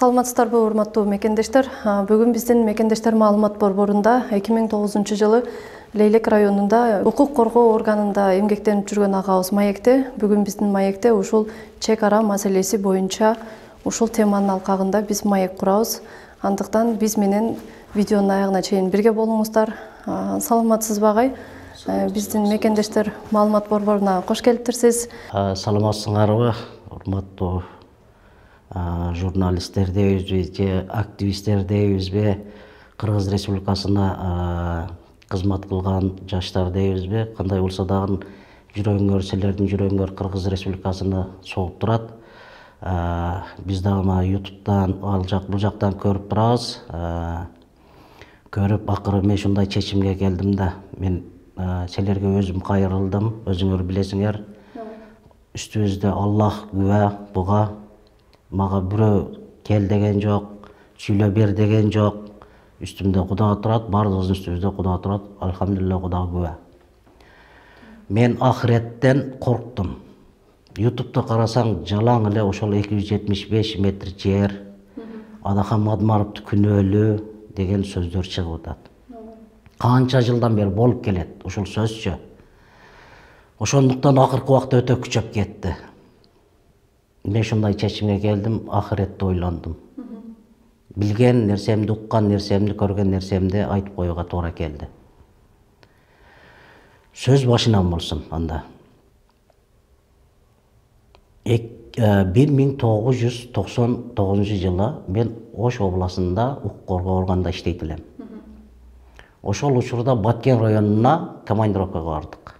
Саламатсыздарбы, урматтуу мекендештер. Бүгүн биздин мекендештер маалымат борборунда 2009 жылы Лейлек районунда укук коргоо органында эмгектенип жүргөн агабыз Маекте бүгүн биздин Маекте ушул чек ара маселеси боюнча ушул теманын алкагында биз маек курабыз. Андыктан биз менен видеонун аягына чейин бирге болуңуздар. Саламатсызбы агай? Биздин мекендештер маалымат борборуна кош келиптирсиз. Саламатсыңарбы, урматтуу журналисттер дейбизби же активисттер дейбизби, Кыргыз Республикасына кызмат кылган жаштар дейбизби, кандай болсо дагы жүрөгүңөр, силердин жүрөгүңөр Кыргыз Республикасына согуп турат. Биз дагы YouTube'дан бул жактан көрүп турабыз. Көрүп акыры мен ушундай чечимге келдим да. Мен силерге өзүм кайрылдым, өзүңөр билесиңер. Үстүбүздө Аллах күбө буга. Мага бирөө кел деген жок, сүйлө бер деген жок. Үстүмдө Куда турат, бардыгыбыздын үстүбүздө Куда турат. Алхамдулилла, Куда күбө. Мен ахиреттен корктум. YouTube'да карасаң, жалаң эле ошол 275 метр жер, Адахан Мадмаровду күнөөлүү деген сөздөр чыгып атат. Канча жылдан бери болуп келет ушул сөзчү. Ошондуктан акыркы убакта өтө күчөп кетти. Мен ушундай чечимге келдим, ахиретти ойлондум. Билген нерсемди, уккан нерсемди, көргөн нерсемди айтып коюуга туура келди. Сөз башынан болсун анда. 1999 жылы мен Ош областында укук коргоо органында иштейт элем. Ошол учурда Баткен районуна командировкага бардык.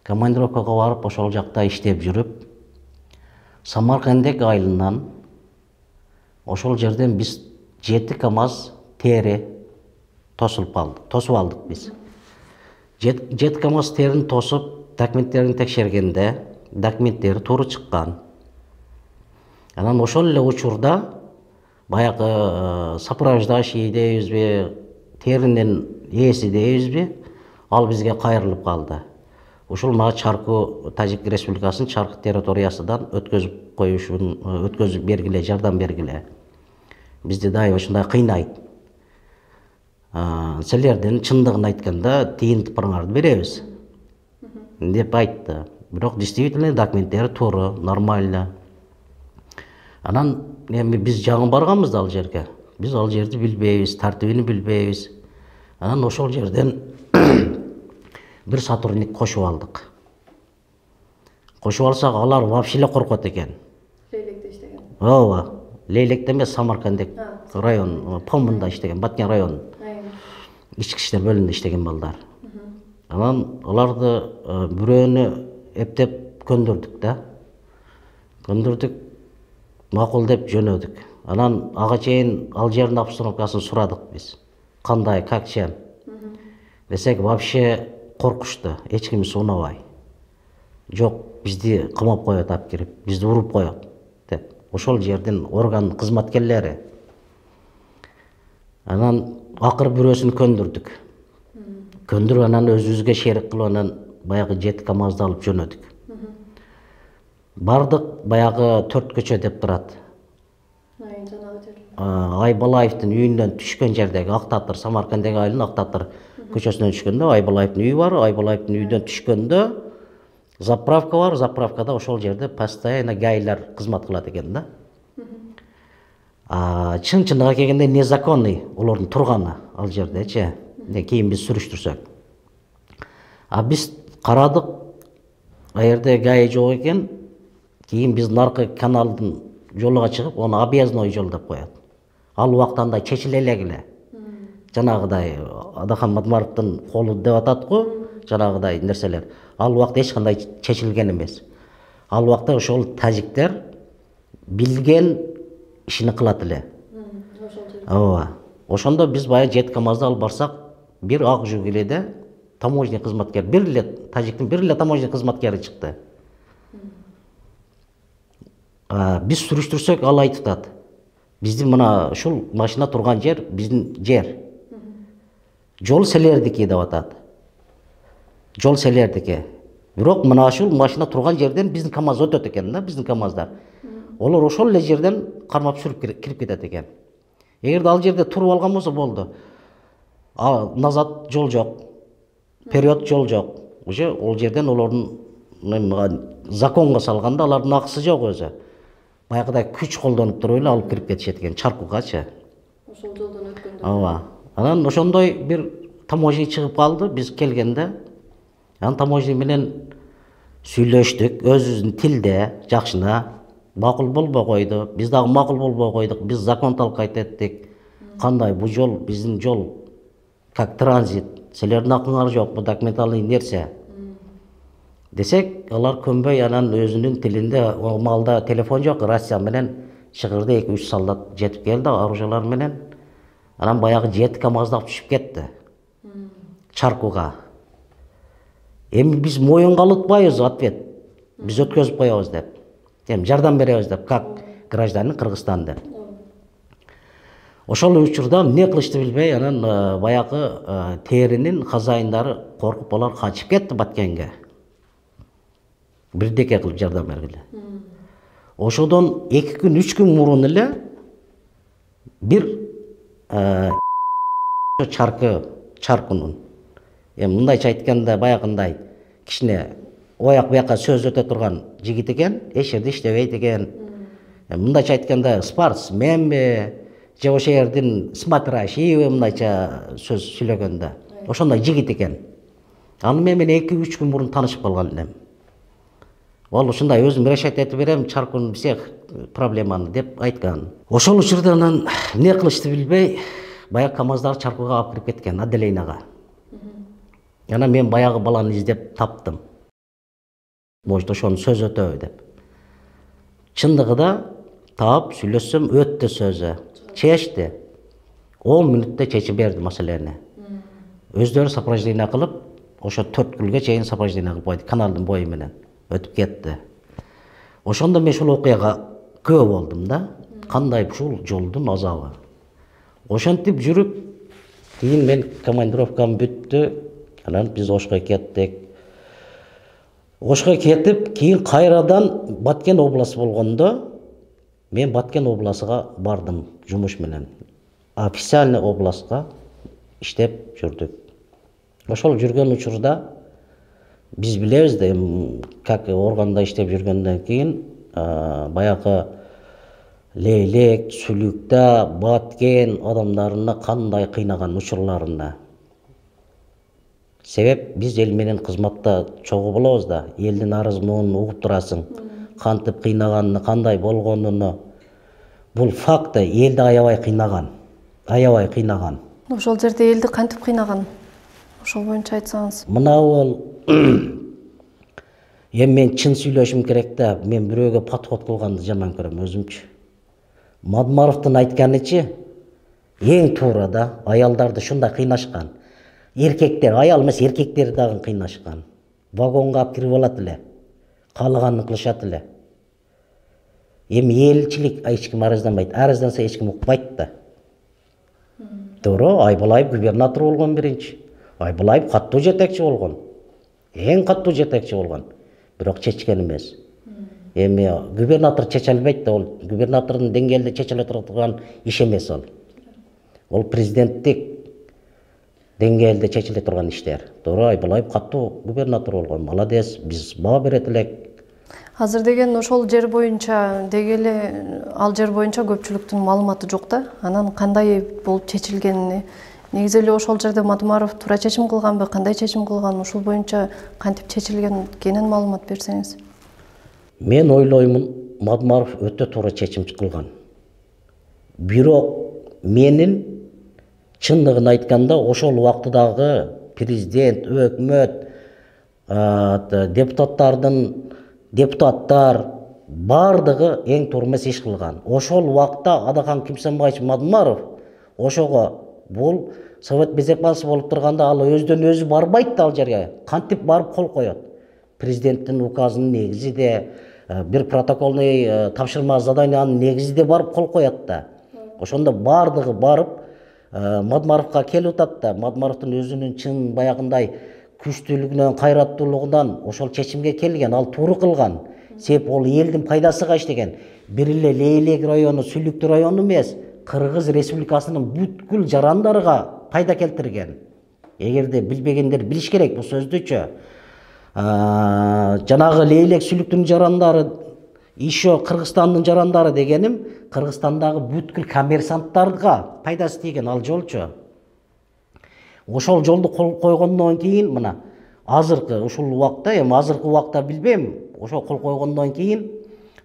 Командировкага барып, ошол жакта иштеп жүрүп, Самаркандек айылынан ошол жерден биз 7 КАМАЗ тери тосуп алдык биз. 7 КАМАЗ терини тосуп, документтерин текшергенде, документтери туура чыккан. Анан ошол эле учурда баягы сопровождающий дейбизби, теринин ээси дейбизби, ал бизге кайрылып калды. Ушул мага Чаркы, Тажик Республикасынын Чаркы территориясынан өткөзүп бергиле, жардам бергиле. Бизди дайым ушундай кыйнайт. Силердин чындыгын айтканда тыйынтыпыңарды беребиз деп айтты. Бирок действительно документтери туура, нормально. Анан эми биз жаңы барганбыз да ал жерге. Биз ал жерди билбейбиз, тартибини билбейбиз. Анан ошол жерден бир сотрудник кошуп алдык. Кошуп алсак, алар вообще эле коркот экен. Лейлekte иштеген. Ооба, Лейлekте эмес, Самаркандек район, Помунда иштеген, Баткен район. Ички иштер бөлүмүндө иштеген балдар. Анан аларды бирөөнү эптеп көндүрдүк да. Көндүрдүк, макул деп жөнөдүк. Анан ага чейин ал жердин обстановкасын сурадык биз. Кандай, как чем? Десек, вообще коркушту, эч ким суунабай. Жок, бизди кымап коет алып кирип, бизди уруп коет деп. Ошол жердин орган кызматкерлери. Анан акыр бирөөсүн көндүрдүк. Көндүрүп анан өзүбүзгө шерик кылып анан баягы 7 КАМАЗды алып жөнөдүк. Бардык, баягы 4 көчө деп турат. Айбалаевдин үйүнөн түшкөн жердеги Актатыр, Самаркандек айылынын Актатыр көчөсүнөн түшкөндө Айбалаевдин үйү бар. Айбалаевдин үйүнөн түшкөндө заправка бар. Заправкада ошол жерде постоянно гаилер кызмат кылат экен да. Чын-чыныгы келгенде незаконный олордун турганы ал жердечи. Кийин биз сүрүштүрсөк. Биз карадык, а жерде гаи жок экен. Кийин биз наркы каналдын жолуга чыгып, onu объездной жол деп коет. Ал убакта андай чечиле элегиле. Жанагыдай Адахан Мадмаровдун колу деп атат го, жанагыдай нерселер. Ал убакта эч кандай чечилген эмес. Ал убакта ошол тажиктер билген ишини кылат эле. Ооба. Ошондо биз баягы 7 КАМАЗды алып барсак, бир ак жүгүледе таможня кызматкер, тажиктин бир эле таможня кызматкери чыкты. Биз сүрүштүрсөк, ал айтып атат. Биздин мына ушул машина турган жер биздин жер. Жол силердики деп атат. Жол силердики. Бирок мына ушул машина турган жерден биздин КАМАЗ өтөт экен да, биздин КАМАЗдар. Олар ошол эле жерден кармап сүрүп кирип кетет экен. Эгерде ал жерде туруп алган болсо болду. Назад жол жок, вперед жол жок. Уже ол жерден олордун законго салганда алардын акысы жок өзү. Баягыдай күч колдонуп туруп эле алып кирип кетишет экен чаркуугачы. Ошол жолдон өткөндө. Ооба. Анан ошондой бир таможня чыгып калды биз келгенде. Анан таможня менен сүйлөштүк, өзүбүздүн тилде жакшына. Макул болбой койду. Биз дагы макул болбой койдук. Биз закон талкайт эттик. Кандай бу жол биздин жол как транзит. Силердин акыңар жок, бу документальный нерсе. Десек, алар көнбөй анан өзүнүн тилинде, ал маалда телефон жок, рация менен чыгырды 2-3 солдат жетип келди оружиялар менен. Анан баягы 7 КАМАЗдап түшүп кетти. Чаркууга. Эми биз моюнга алытпайбыз ответ. Биз өткөзүп коебуз деп. Эми жардам беребиз деп, как гражданин Кыргызстан деп. Ошол учурда эмне кылышты билбей, анан баягы теринин хозяиндары коркуп алар качып кетти Баткенге. Бирдеке кылып жардам бергиле. Ошодон 2 күн 3 күн мурун эле бир чаркунун эми мындайча айтканда баягындай кичине ояк бияка сөз өтө турган жигит экен, эч жерде иштебейт экен. Мындайча айтканда спортсменби же ошо жердин смотрящийби мындайча сөз сүйлөгөндө. Ошондой жигит экен. Аны мен 2-3 күн мурун таанышып калган элем. Ол ушундай өзүм решать этип берем, чаркун всех проблеманы деп айткан. Ошол учурда анан эмне кылышты билбей, баягы КАМАЗдар чаркууга алып кирип кеткен, отделениега. Анан мен баягы баланы издеп таптым. Может, ошону сөз өтөбү деп. Чындыгында таап сүйлөшсөм өттү сөзү. Чечти. 10 мүнөттө чечип берди маселени. Өздөрү сопровождение кылып, ошо 4 күнгө чейин сопровождение кылып койду каналдын бою менен. Өтүп кетти. Ошондо мен ушул окуяга көө болдум да. Кандай ушул жолдун азабы. Ошентип жүрүп, кийин мен командировкам бүттү. Анан биз Ошко кеттик. Ошко кетип, кийин кайрадан Баткен областы болгондо мен Баткен областыга бардым жумуш менен. Официальный областка иштеп жүрдүк. Ошол жүргөн учурда биз билебиз да, как органда иштеп жүргөндөн кийин баягы Лейлек, Сүлүктө, Баткен адамдарына кандай кыйнаган учурларына. Себеп биз эл менен кызматта чогуу болобуз да, элдин арыз-муңун угуп турасың. Кантип кыйнаганын, кандай болгонуну. Бул факт, элди аябай кыйнаган. Аябай кыйнаган. Ошол жерде элди кантип кыйнаган? Ошол боюнча айтсаңыз. Мына бол эми мен чын сүйлөшүм керек да, мен бирөөгө подход кылганды жаман көрөм өзүмчү. Мадмаровдун айтканычы эң туура да, аялдарды шундай кыйнашкан. Эркектер, аял эмес, эркектер дагы кыйнашкан. Вагонго алып кирип алат эле. Каалаганын кылышат эле. Эми элчилик эч ким арызданбайт. Арызданса эч ким укпайт да. Туура, Айбалаев губернатор болгон биринчи. Айбалаев каттуу жетекчи болгон. Эң каттуу жетекчи болгон. Бирок чечкен эмес. Эми губернатор чече албайт да, ол губернатордун деңгээлде чечиле турган иш эмес ол. Ол президенттик деңгээлде чечиле турган иштер. Туура, Айбалаев каттуу губернатор болгон. Молодец, биз баа берет элек. Азыр деген ошол жер боюнча деги эле ал жер боюнча көпчүлүктүн маалыматы жок да. Анан кандай болуп чечилгенини, негизи эле ошол жерде Мадмаров туура чечим кылганбы, кандай чечим кылган, ушул боюнча кантип чечилгенин маалымат берсеңиз. Мен ойлоймун, Мадмаров өтө туура чечим кылган. Бирок менин чындыгын айтканда ошол убактыдагы президент, өкмөт, депутаттар бардыгы эң туура эмес иш кылган. Ошол убакта Адахан Кимсенбаевич Мадмаров ошого бул Совет Безопасности болуп турганда ал өздөн өзү барбайт да ал жерге. Кантип барып кол коёт? Президенттин указынын негизинде бир протоколный тапшырма заданиянын негизинде барып кол коёт да. Ошондо бардыгы барып Мадмаровка келип атат да. Мадмаровдун өзүнүн чын баягындай күчтүүлүгүнөн, кайраттуулугунан ошол чечимге келген, ал туура кылган. Себеп ол елдің пайдасыға иштеген. Бир эле Лейлек району, Сүлүктүү району эмес, Кыргыз Республикасынын бүткүл жарандарга пайда келтирген. Эгерде билбегендер билиш керек бул сөздүчө. Жанагы Лейлек, Сүлүктүүнүн жарандары, еще Кыргызстандын жарандары дегеним, Кыргызстандагы бүткүл коммерсанттарга пайдасы тийген ал жолчу. Ошол жолду кол койгондон кийин мына азыркы ушул убакта, эми азыркы убакта билбейм, ошол кол койгондон кийин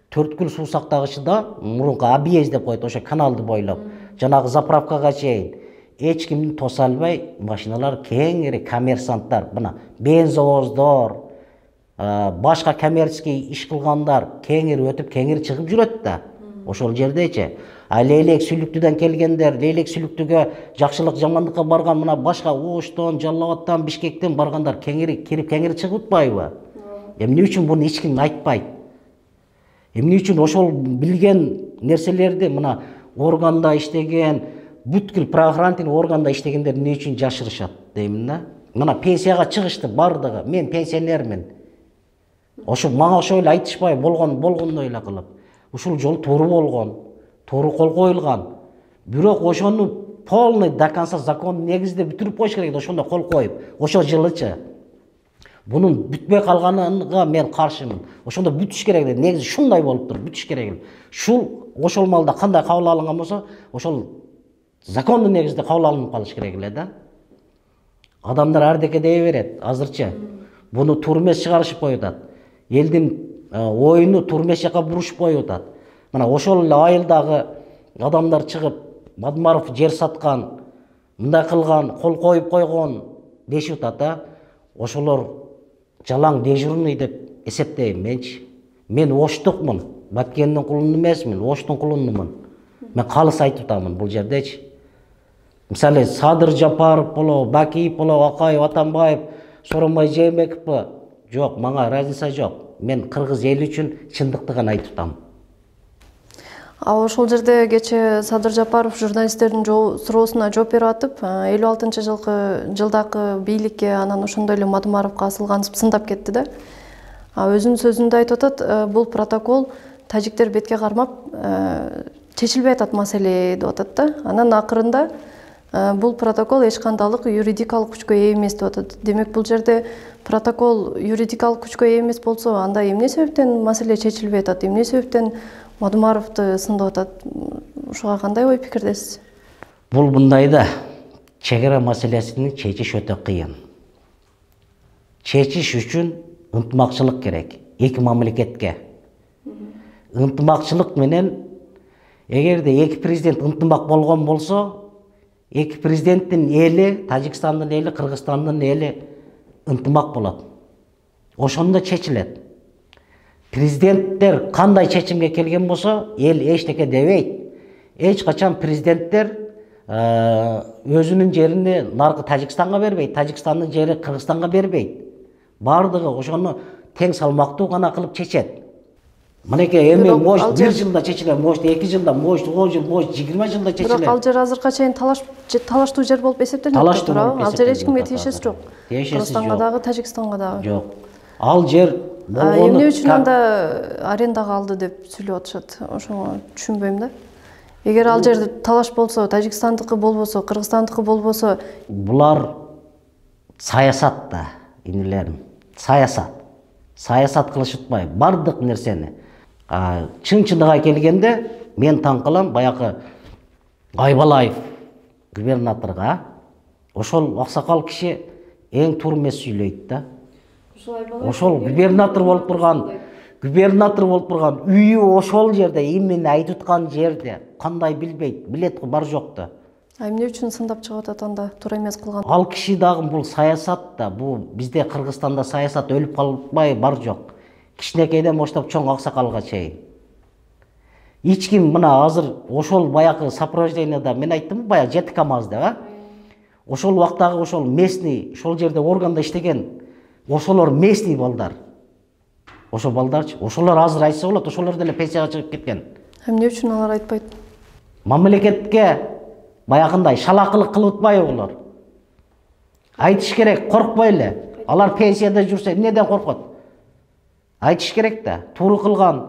Төрткүл суу сактагычында мурунку объезд деп коет, ошо каналды бойлоп, жанагы заправкага чейин эч кимди тоса албай машиналар кеңири коммерсанттар, мына бензовоздор, башка коммерческий иш кылгандар кеңири өтүп, кеңири чыгып жүрөт да. Ошол жердечи. А Лейлек Сүлүктүүдөн келгендер, Лейлек Сүлүктүүгө жакшылык жамандыкка барган мына башка Оштон, Жалал Абадтан, Бишкектен баргандар кеңири кирип, кеңири чыгып атпайбы? Эмне үчүн буну эч ким айтпайт? Эмне үчүн ошол билген нерселерди мына органда иштеген, бүткүл правоохранительный органда иштегендер эмне үчүн жашырышат деймин да. Мына пенсияга чыгышты бардыгы, мен пенсионермин. Ошо мага ошо эле айтышпай болгондой эле кылып. Ушул жол туура болгон, туура кол коюлган. Бирок ошону полный до конца закон негизде бүтүрүп коюш керек, ошондо кол коюп, ошол жылычы. Bunun бүтпөй калганына мен каршымын. Ошондо бүтүш керек эле. Негизи шундай болуп тур, бүтүш керек эле. Ошол малда кандай кабыл алынган болсо, ошол закондун негизде кабыл алынып калыш керек эле да. Адамдар ардеке дей берет азырчы. Буну туура эмес чыгарышып коюп атат. Элдин оюну туура эмес жака бурушуп коюп атат. Мына ошол эле айылдагы адамдар чыгып, Мадмаров жер саткан, мындай кылган, кол коюп койгон дешип атат да. Ошолор жалаң дежурный деп эсептейм менчи. Мен Оштукмун, Баткендин кулуну эмесмин, Оштун кулунумун. Мен калыс айтып атамын бул жердечи. Мисалы Садыр Жапаров болобу, Бакиев болобу, Акаев, Атамбаев, Сооронбай Жээнбековпу? Жок, мага разница жок. Мен кыргыз эли үчүн чындыкты гана айтып атам. Ошол жерде кече Садыр Жапаров журналисттердин суроосуна жооп берип атып, 56-жылдагы бийликке анан ошондой эле Мадмаровго асылгансып сындап кетти да. Өзүнүн сөзүндө айтып атат, бул протокол тажиктер бетке кармап чечилбей атат маселе деп атат да. Анан акырында бул протокол эч кандайлык юридикалык күчкө ээ эмес деп атат. Демек бул жерде протокол юридикалык күчкө ээ эмес болсо, анда эмне себептен маселе чечилбей атат? Эмне себептен Мадмаровду сындап атат? Ушуга кандай ой пикирдесиз? Бул мындай да, чегара маселесин чечиш өтө кыйын. Чечиш үчүн ынтымакчылык керек эки мамлекетке. Ынтымакчылык менен эгерде эки президент ынтымак болгон болсо, эки президенттин эли, Тажикстандын эли, Кыргызстандын эли ынтымак болот. Ошондо чечилет. Президенттер кандай чечимге келген болсо, эл эчтеке дебейт. Эч качан президенттер өзүнүн жерини наркы Тажикстанга бербейт, Тажикстандын жери Кыргызстанга бербейт. Бардыгы ошону тең салмактуу гана кылып чечет. Мынеке эми может 1 жылда чечилет, может 2 жылда, может 10 жыл, может 20 жылда чечилет. Бирок ал жер азыркыга чейин талаштуу жер болуп эсептелинет. Ал жер эч кимге тиешеси жок. Кыргызстанга дагы, Тажикстанга дагы. Жок. Ал жер эмне үчүн анда арендага алды деп сүйлөп атышат? Ошону түшүнбөйм да. Эгер ал жерде талаш болсо, Тажикстандыкы болбосо, Кыргызстандыкы болбосо, булар саясат да, инилерим. Саясат кылышып атпайбы, бардык нерсени. Чын-чыныгы келгенде мен таң калам, баягы Айбалаев губернаторга ошол аксакал киши эң туура эмес сүйлөйт да. Ошол губернатор болуп турган үйү ошол жерде, именно айтып аткан жерде, кандай билбейт, билет бар жокты. Эмне үчүн сындап чыгып атат анда, туура эмес кылган? Ал киши дагы бул саясат да, бул бизде Кыргызстанда саясат өлүп калбай бар жок. Кичинекейден баштап чоң аксакалга чейин. Эч ким мына азыр ошол баягы сопровождениеда мен айттым, баягы 7 КАМАЗ деп, ошол убактагы ошол местный, ошол жерде органда иштеген, ошолор местный балдар. Ошол балдарчы, ошолор азыр айтса болот, ошолор деле пенсияга чыгып кеткен. Эмне үчүн алар айтпайт? Мамлекетке баягындай шалакылык кылып атпайбы булар? Айтыш керек, коркпой эле. Алар пенсияда жүрсө эмнеден коркот? айтыш керек да. Тууру кылган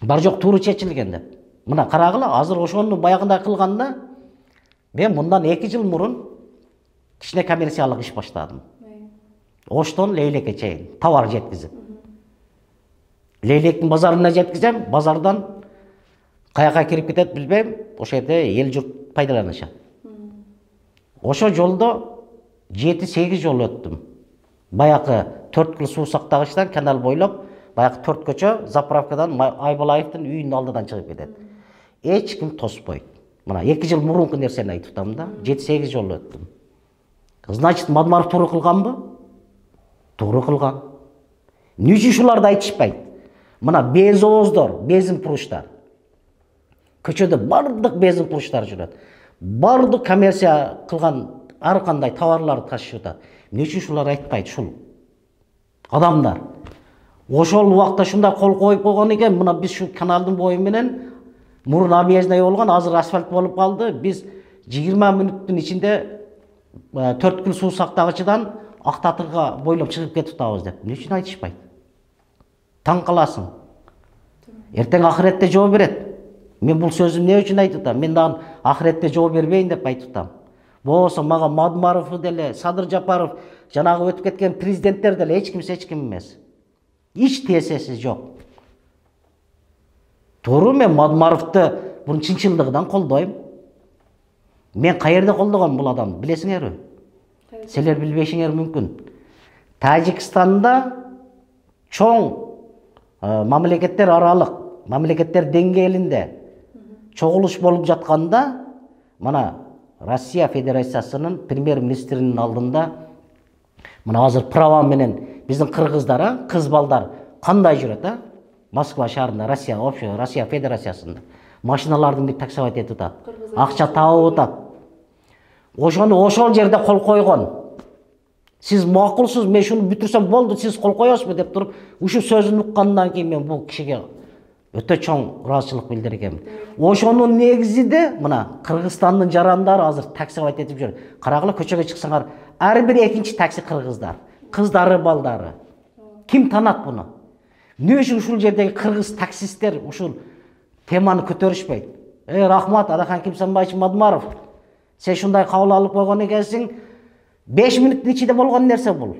бар жок тууру чечилген деп. Мына карагыла, азыр ошону баягындай кылганда мен мындан 2 жыл мурун кичине коммерциялык иш баштадым. Оштон Лейлекке чейин товар жеткизип. Лейлектин базарына жеткизем, базардан каяка кирип кетет билбейм, ошол жерде эл журт пайдаланышат. Ошо жолдо 7-8 жол өттүм. Баягы 4 кыл суу сактагычтан канал бойлоп, баягы 4 көчө заправкадан Айбалаевдин үйүнүн алдынан чыгып кетет. Эч ким тоспойт. Мына 2 жыл мурунку нерсени айтып атам да, 7-8 жол өттүм. Значит, Мадмаров туура кылганбы? Туура кылган. Эмне ушуларды айтышпайт? Мына безооздор, безин пуруштар. Көчөдө бардык безин пуруштар жүрөт. Бардык коммерция кылган ар кандай товарларды ташып жатат. Эмне үчүн ушулар айтпайт ушул адамдар? Ошол убакта шундай кол коюп койгон экен, мына биз шу каналдын бою менен мурун объездной болгон, азыр асфальт болуп калды. Биз 20 мүнөттүн ичинде 4 кыл суу сактагычынан Актатырга бойлоп чыгып кетип атабыз деп. Эмне үчүн айтышпайт? Таң каласың. Эртең ахиретте жооп берет. Мен бул сөзүм эмне үчүн айтып атам? Мен дагы ахиретте жооп бербейин деп айтып атам. Болсо мага Мадмаров деле, Садыр Жапаров, жанагы өтүп кеткен президенттер деле эч ким эмес. Эч тесеси жок. Туура, мен Мадмаровду бунун чынчылдыгынан колдойм. Мен каерде колдогом бул адамды, билесиңерби? Силер билбешиңер мүмкүн. Тажикстанда чоң мамлекеттер аралык, мамлекеттер деңгээлинде чогулуш болуп жатканда, мына Россия Федерациясынын премьер-министринин алдында мына азыр права менен биздин кыргыздар, кыз балдар кандай жүрөт, Москва шаарында, Россия Федерациясында машиналардын бир таксовать этип атат, акча табып атат. Ошону ошол жерде кол койгон. Сиз макулсуз, мен шуну бүтүрсөм болду, сиз кол коесузбу деп туруп, ушу сөзүн уккандан кийин мен бул кишиге өтө чоң ыраазычылык билдиргем. Ошонун негизинде мына Кыргызстандын жарандары азыр таксовать этип жүр. Карагыла, көчөгө чыксаңар, ар бир экинчи такси кыргыздар, кыздары, балдары. Ким танат буну? Эмне үчүн ушул жердеги кыргыз таксисттер ушул теманы көтөрүшпөйт? Рахмат, Адахан Кимсанбаевич Мадмаров. Сен шундай кабыл алып койгон экенсиң. 5 мүнөттүн ичинде болгон нерсе бул.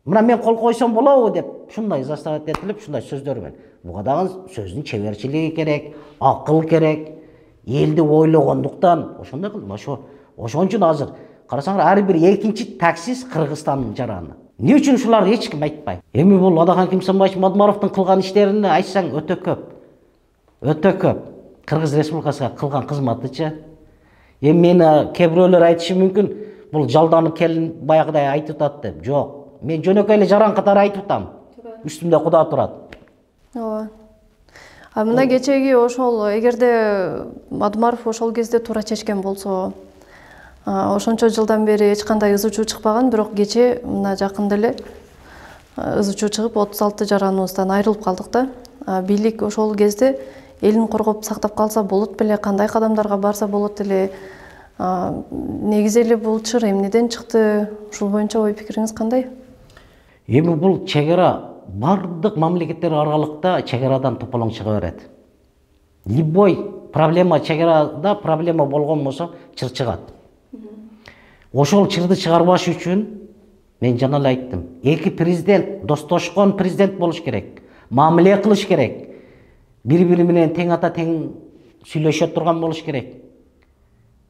Мына мен кол койсом болобу деп, шундай заставать этилип, шундай сөздөр менен. Буга дагы сөздүн чеберчилиги керек, акыл керек, элди ойлогондуктан ошондой кылдым. Ошон үчүн азыр карасаңар, ар бир экинчи таксист Кыргызстандын жараны. Эмне үчүн ушулар эч ким айтпайт? Эми бул Адахан Кимсанбаевич Мадмаровдун кылган иштерин айтсаң өтө көп. Өтө көп. Кыргыз Республикасына кылган кызматычы. Эми мени кээ бирөөлөр айтышы мүмкүн, бул жалданып келин баягыдай айтып атат деп. Жок. Мен жөнөкөй эле жаран катары айтып атам. Үстүмдө Куда турат. Ооба. Мына кечеги ошол, эгерде Мадмаров ошол кезде туура чечкен болсо, ошончо жылдан бери эч кандай ызы чуу чыкпаган, бирок кече мына жакында эле ызы чуу чыгып 36 жараныбыздан айрылып калдык да. Бийлик ошол кезде элин коргоп сактап калса болот беле, кандай кадамдарга барса болот эле? Негизи эле бул чыр эмнеден чыкты? Ушул боюнча ой пикириңиз кандай? Эми бул чегара бардык мамлекеттер аралыкта чегарадан тополоң чыга берет. Любой проблема чегарада проблема болгон болсо чыр чыгат. Ошол чырды чыгарбаш үчүн мен жана эле айттым. Эки президент достошкон президент болуш керек. Мамиле кылыш керек. Бири-бири менен тең ата тең сүйлөшө турган болуш керек.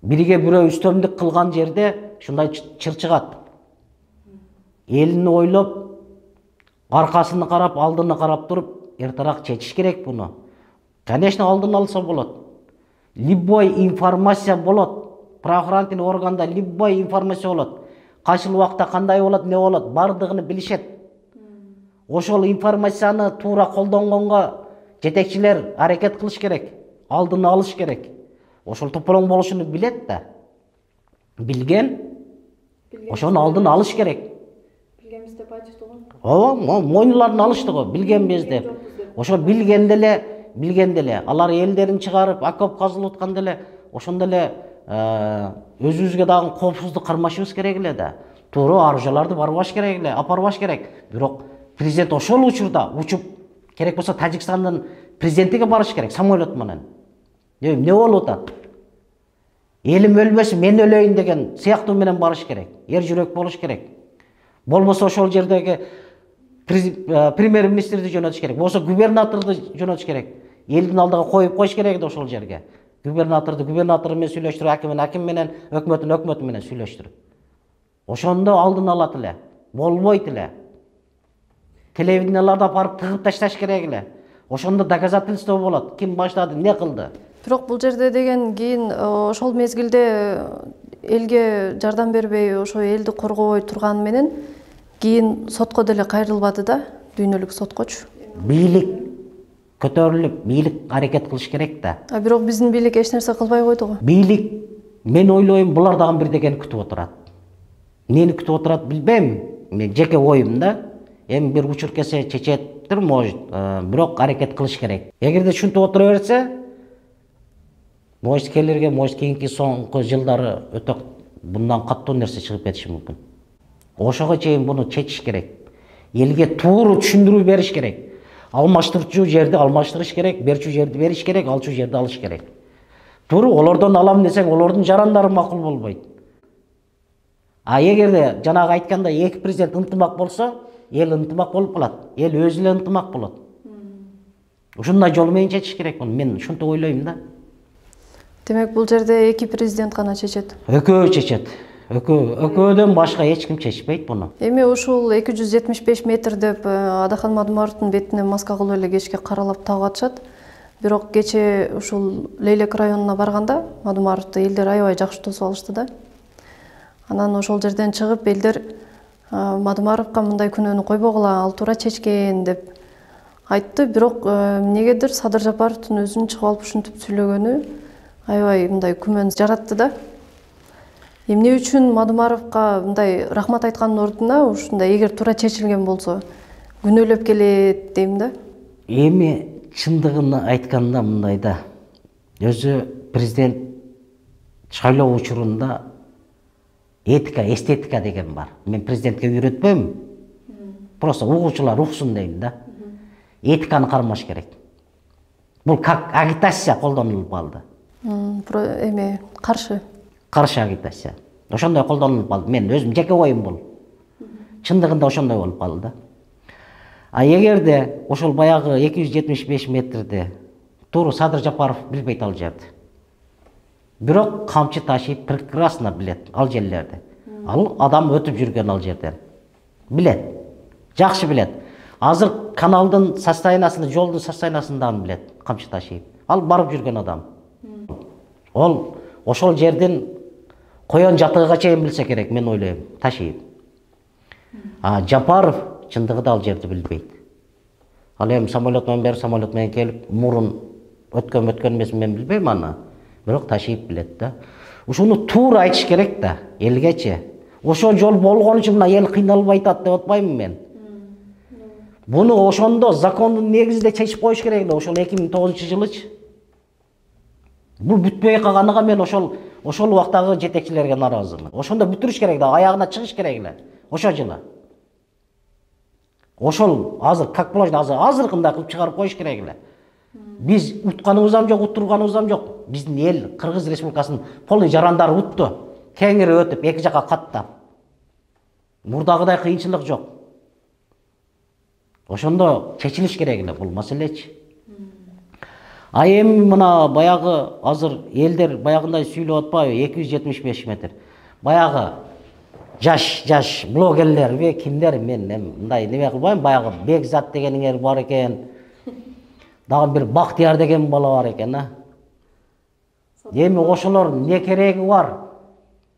Бириге бирөө үстөмдүк кылган жерде шундай чыр чыгат. Элин ойлоп, аркасына карап, алдына карап туруп, эртерээк чечиш керек буну. Конечно, алдын алса болот. Любой информация болот. Правоохранительный органда любой информация болот. Кайсыл убакта кандай болот, не болот, бардыгын билишет. Ошол информацияны туура колдонгонго жетекчилер аракет кылыш керек, алдын алыш керек. Ошол тополоң болушуну билет да. Билген, ошону алдын алыш керек. Билгенбиз деп айтышты го. Ооба, мойнуларын алышты го, билгенбиз деп. Ошо билген деле, алар элдерин чыгарып, окоп казылып атканда эле, ошондо эле өзүбүзгө дагы коопсуздук кармашыбыз керек эле да. Туура аружаларды барбаш керек эле, апарбаш керек. Бирок президент ошол учурда учуп керек болсо Тажикстандын президентиге барыш керек самолет менен. Не болуп атат? Элим өлбөсүн, мен өлөйүн деген сыяктуу менен барыш керек. Эр жүрөк болуш керек. Болбосо ошол жердеги премьер-министрди жөнөтүш керек. Болсо губернаторду жөнөтүш керек. Элдин алдыга коюш керек да ошол жерге. Губернатор менен сүйлөштүрүп, аким менен, өкмөтүн менен сүйлөштүрүп. Ошондо алдын алат эле. Болбойт эле. Телевиденияларда барып тыгып ташташ керек эле. Ошондо доказательство болот. Ким баштады, не кылды. Бирок бул жерде деген кийин ошол мезгилде элге жардам бербей, ошо элди коргобой турганы менен кийин сотко деле кайрылбады да, дүйнөлүк соткочу. Бийлик көтөрүлүп, бийлик аракет кылыш керек да. Бирок биздин бийлик эч нерсе кылбай койду го. Бийлик, мен ойлойм, булар дагы бирдекени күтүп отурат. Нени күтүп отурат билбейм. Мен жеке оюм да. Эми бир учур келсе чечеттир, может, бирок аракет кылыш керек. Эгерде ушинтип отура берсе, может келерге, может кийинки соңку жылдары өтө bundan каттуу нерсе чыгып кетиши мүмкүн. Ошого чейин буну чечиш керек. Элге тууру түшүндүрүү бериш керек. Алмаштырчу жерди алмаштырыш керек, берчү жерди бериш керек, алчу жерди алыш керек. Тууру олордон алам десең, олордун жарандары макул болбойт. Эгерде жанагы айткандай эки президент ынтымак болсо, эл ынтымак болуп калат. Эл өзү эле ынтымак болот. Ушундай жол менен чечиш керек муну. Мен ушинтип ойлойм да. Демек бул жерде эки президент гана чечет. Экөө чечет. Экөөдөн башка эч ким чечпейт буну. Эми ушул 275 метр деп Адахан Мадумаровдун бетине маска кылып эле кечке каралап тагып атышат. Бирок кече ушул Лейлек районуна барганда Мадумаровду элдер аябай жакшы тосуп алышты да. Анан ошол жерден чыгып элдер Мадумаровго мындай күнөөнү койбогула, ал туура чечкен деп айтты. Бирок эмнегедир Садыр Жапаровдун өзүнүн чыгып алып ушинтип сүйлөгөнү аябай мындай күмөн жаратты да. Эмне үчүн Мадумаровго мындай рахмат айткандын ордуна ушундай эгер туура чечилген болсо күнөөлөп келет дейм да. Эми чындыгын айтканда мындай да. Өзү президент шайлоо учурунда этика, эстетика деген бар. Мен президентке үйрөтпөйм. Просто угуучулар уксун дейм да. Этиканы кармаш керек. Бул как агитация колдонулуп калды. Эми каршы Агитация. Ошондой колдонулуп калды. Мен өзүм жеке оюм бул. Чындыгында ошондой болуп калды да. Эгерде ошол баягы 275 метрди тууру Садыр Жапаров билбейт ал жерди. Бирок камчы ташып прекрасно билет ал жерлерди. Ал адам өтүп жүргөн ал жерден. Билет. Жакшы билет. Азыр каналдын состояниясын, жолдун состояниясын да билет, камчы ташып. Ал барып жүргөн адам. Ол ошол жерден коен жатыгыга чейин билсе керек, мен ойлойм, ташып. Жапаров чындыгында ал жерди билбейт. Ал эми самолет менен келип, мурун өткөн эмес мен билбейм аны. Бирок ташып билет да. Ушуну туура айтыш керек да, элгечи. Ошол жол болгон үчүн мына эл кыйналбай атат деп атпаймын мен. Буну ошондо закондун негизинде чечип коюш керек эле, ошол 2009-жылычы. Бул бүтпөй калганыга мен ошол убактагы жетекчилерге нааразымын. Ошондо бүтүрүш керек да, аягына чыгыш керек эле. Ошол жылы. Ошол азыр как положено азыркындай кылып чыгарып коюш керек эле. Биз утканыбыздан жок, уттурганыбыздан жок. Биздин эл Кыргыз Республикасынын полный жарандары утту. Кеңири өтүп, эки жака каттап. Мурдагыдай кыйынчылык жок. Ошондо чечилиш керек эле бул маселечи. Эми мына баягы азыр элдер баягындай сүйлөп атпайбы, 275 метр. Баягы жаш блогерлер кимдер, мен мындай неме кылбайм, баягы Бекзат дегениңер бар экен. Дагы бир Бактияр деген бала бар экен, Эми ошолор не кереги бар?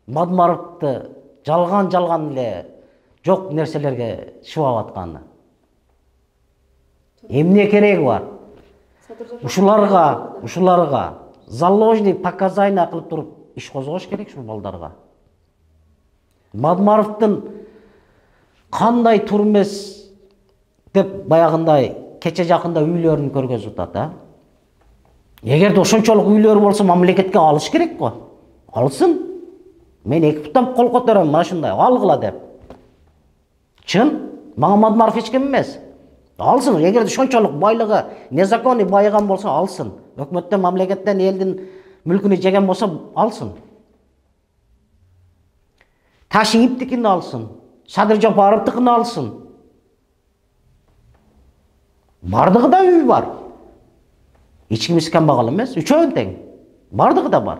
Мадумаровду жалган эле жок нерселерге шыбап атканы. Эмне кереги бар? Ушуларга заложник показания кылып туруп иш козгош керек ушул балдарга. Мадумаровдун кандай турмес деп баягындай кече жакында үйлөрүн көргөзүп атат, Эгерде ошончолук үйлөр болсо мамлекетке алыш керек го. Алсын. Мен эки буттан кол көтөрөм, мына ушундай алгыла деп. Чын? Мага Марф эч ким эмес. Алсын, эгерде шончолук байлыгы незаконный байыган болсо алсын. Өкмөттөн, мамлекеттен, элдин мүлкүнү жеген болсо алсын. Ташиевдикini алсын, Садыр Жапаровдыкini алсын. Бардыгы да үй бар. Эч кимиси камбагал эмес, үчөөнү тең. Бардыгы да бар.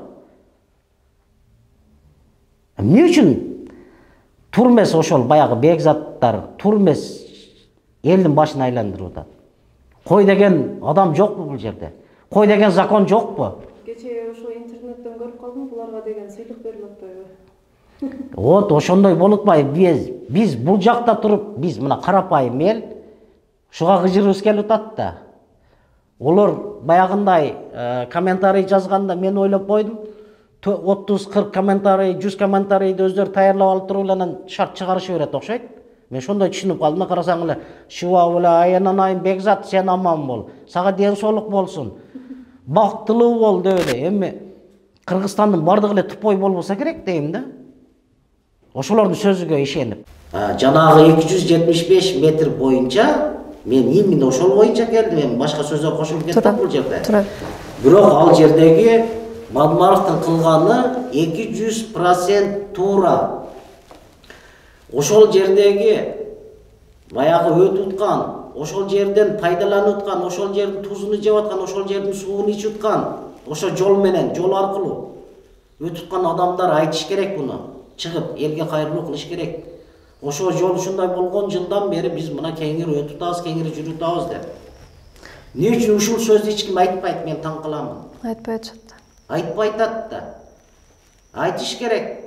Эмне үчүн турмес ошол баягы бекзаттар, турмес элдин башын айландырып атат? Кой деген адам жокпу бул жерде? Кой деген закон жокпу? Кече ошо интернеттен көрүп калдым, буларга деген сыйлык берип атпайбы? Вот ошондой болуп атпайбы. Биз бул жакта туруп, биз мына карапайым эл ушуга кыжырыбыз келип атат да. Олар баягындай комментарий жазганда мен ойлоп койдум, 30-40 комментарий, 100 комментарийди өздөрү даярдап алып туруп анан шарт чыгарышы берет окшойт. Мен ошондой түшүнүп калдым, карасаң эле шуба ула аянан айын Бекзат сен аман бол, сага ден соолук болсун, бактылуу бол деп эле. Эми Кыргызстандын бардыгы эле тупой болбосо керек дейм да. Ошолордун сөзүгө ишенип. Жанагы 275 метр боюнча мен именно ошол боюнча келдим, эми башка сөздөр кошулуп кетти бул жерде. Бирок ал жердеги Мадмаровдун кылганы 200% туура. Ошол жердеги баягы өтүп аткан, ошол жерден пайдаланып аткан, ошол жердин тузуну жеп аткан, ошол жердин сууну ичип аткан, ошо жол менен, жол аркылуу өтүп аткан адамдар айтыш керек буну. Чыгып элге кайрылуу кылыш керек. Ошо жол ушундай болгон жылдан бери биз мына кеңири өтүп атабыз, кеңири жүрүп атабыз деп. Эмне үчүн ушул сөздү эч ким айтпайт, мен таң каламын. Айтпай атышат. Айтпай атат да. Айтыш керек.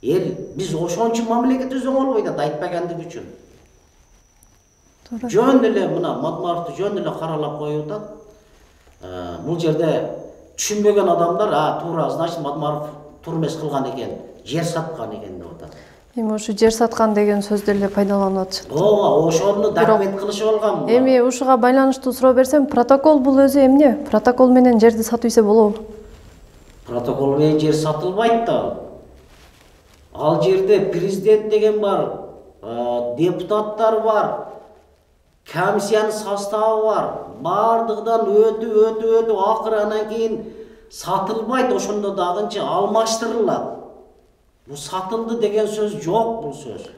Эл биз ошончу мамлекет өзөң болбойт атат айтпагандыгы үчүн. Жөн эле мына Мадмаровду жөн эле каралап коюп атат. Бул жерде түшүнбөгөн адамдар, туура, значит Мадмаров турмес кылган экен, жер саткан экен деп атат. Эми ушу жер саткан деген сөздү эле пайдаланып атышат. Ооба, ошону документ кылышып алган бул. Эми ушуга байланыштуу суроо берсем, протокол бул өзү эмне? Протокол менен жерди сатып ийсе болобу? Протокол менен жер сатылбайт да. Ал жерде президент деген бар, депутаттар бар, комиссиянын составы бар, бардыгынан өтүп акыры анан кийин сатылбайт, ошондо дагынчы алмаштырылат. Бул сатылды деген сөз жок, бул сөз.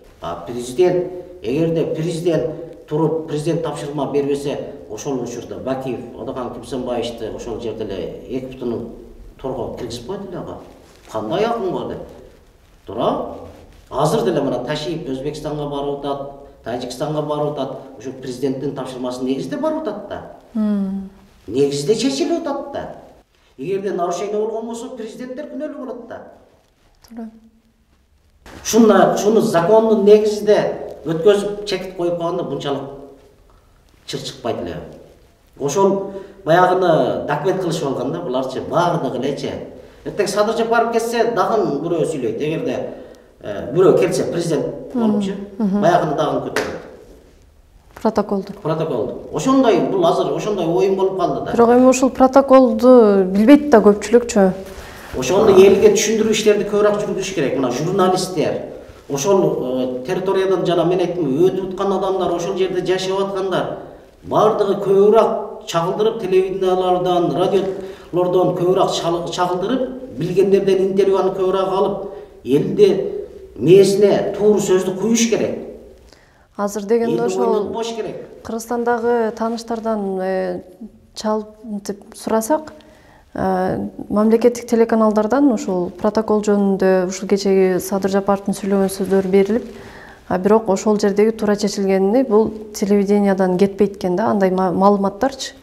Президент, эгерде президент туруп, президент тапшырма бербесе, ошол учурда Бакиев, Одохан Кимсенбаевичти ошол жерде эле 2 бутунун торго киргизип койду эле. Кандай акын бар деп. Тура. Азыр деле мына Ташиев Өзбекстанга барып атат, Тажикстанга барып атат. Ошо президенттин тапшырмасы негизде барып атат да. Негизде чечилип атат да. Эгерде нарушение болгон болсо, президенттер күнөөлүү болот да. Туура. Шуну закондун негизде өткөзүп чекит коюп калганда мынчалык чыр чыкпайт эле. Ошол баягыны документ кылышып алганда буларчы бардыгы элечи. Эртең Садыр Жапаров кетсе, дагы бирөө сүйлөйт. Эгерде бирөө келсе президент болупчу, баягыны дагы көтөрөт. Протоколду. Ошондой бул азыр ошондой оюн болуп калды да. Бирок эми ушул протоколду билбейт да көпчүлүкчү. Ошону элге түшүндүрүү иштерди көбүрөөк жүргүзүш керек. Мына журналисттер, ошол территориядан жана мен айттым, өтүп аткан адамдар, ошол жерде жашап аткандар бардыгы көбүрөөк чагылдырып, телевидениялардан, радиолордон көбүрөөк чагылдырып, билгендерден интервьюны көбүрөөк алып, элди мээсине туура сөздү куюш керек. Азыр дегенде ошол бош керек. Кыргызстандагы тааныштардан чалып сурасак, мамлекеттик телеканалдардан ушул протокол жөнүндө ушул кечеги Садыр Жапаровдун сүйлөгөн сөздөрү берилип, бирок ошол жердеги туура чечилгенini бул телевидениядан кетпейт экен да, андай маалыматтарчы.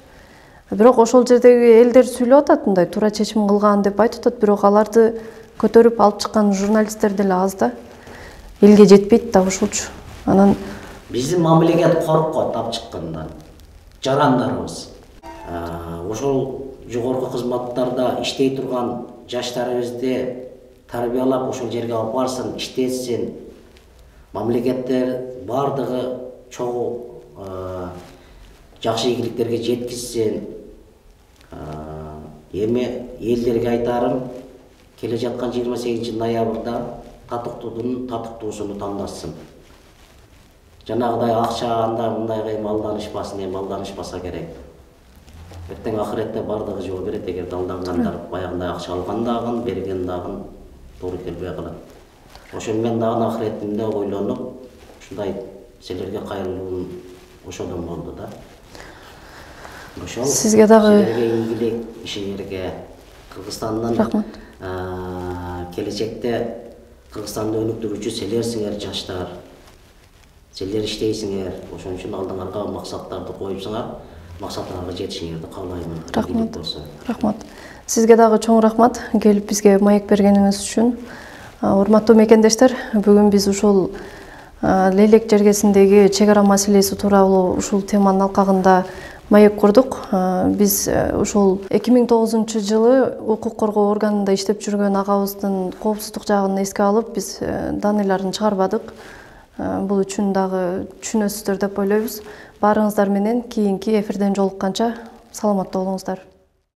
Бирок ошол жердеги элдер сүйлөп атат, мындай туура чечим кылган деп айтып атат, бирок аларды көтөрүп алып чыккан журналисттер деле аз да. Элге жетпейт да ушулчу. Анан биздин мамлекет коркот алып чыккандан. Жарандарыбыз. Ошол жогорку кызматтарда иштей турган жаштарыбызды тарбиялап ошол жерге алып барсын, иштетсин. Мамлекеттер бардыгы чогуу жакшы ийгиликтерге жеткизсин. Эми элдерге айтарым, келе жаткан 28 ноябрда татыктуусуну тандасын. жанагыдай акча анда мындайга эми алданышпасын, эми алданышпаса керек. Эртең ахиретте бардыгы жооп берет, эгерде алдангандар баягындай акча алган дагы, берген дагы туура келбей калат. Ошон мен дагы ахиретимде ойлонуп, ушундай силерге кайрылуум ошодон болду да. Ошол Сизге дагы силерге ийгилик, ишиңерге Кыргызстандын рахмат. Келечекте Кыргызстанды өнүктүрүүчү силерсиңер, жаштар. Силер иштейсиңер, ошон үчүн алдыңарга максаттарды коюпсуңар, максатыңарга жетишиңерди каалаймын. Рахмат. Рахмат. Сизге дагы чоң рахмат келип бизге маек бергениңиз үчүн. Урматтуу мекендештер, бүгүн биз ушул Лейлек жергесиндеги чек ара маселеси тууралуу ушул теманын алкагында маек курдук. Биз ушул 2009 жылы укук коргоо органында иштеп жүргөн агабыздын коопсуздук жагын эске алып, биз данныйларын чыгарбадык. Бул үчүн дагы түшүнөсүздөр деп ойлойбуз. Баарыңыздар менен кийинки эфирден жолукканча саламатта болуңуздар.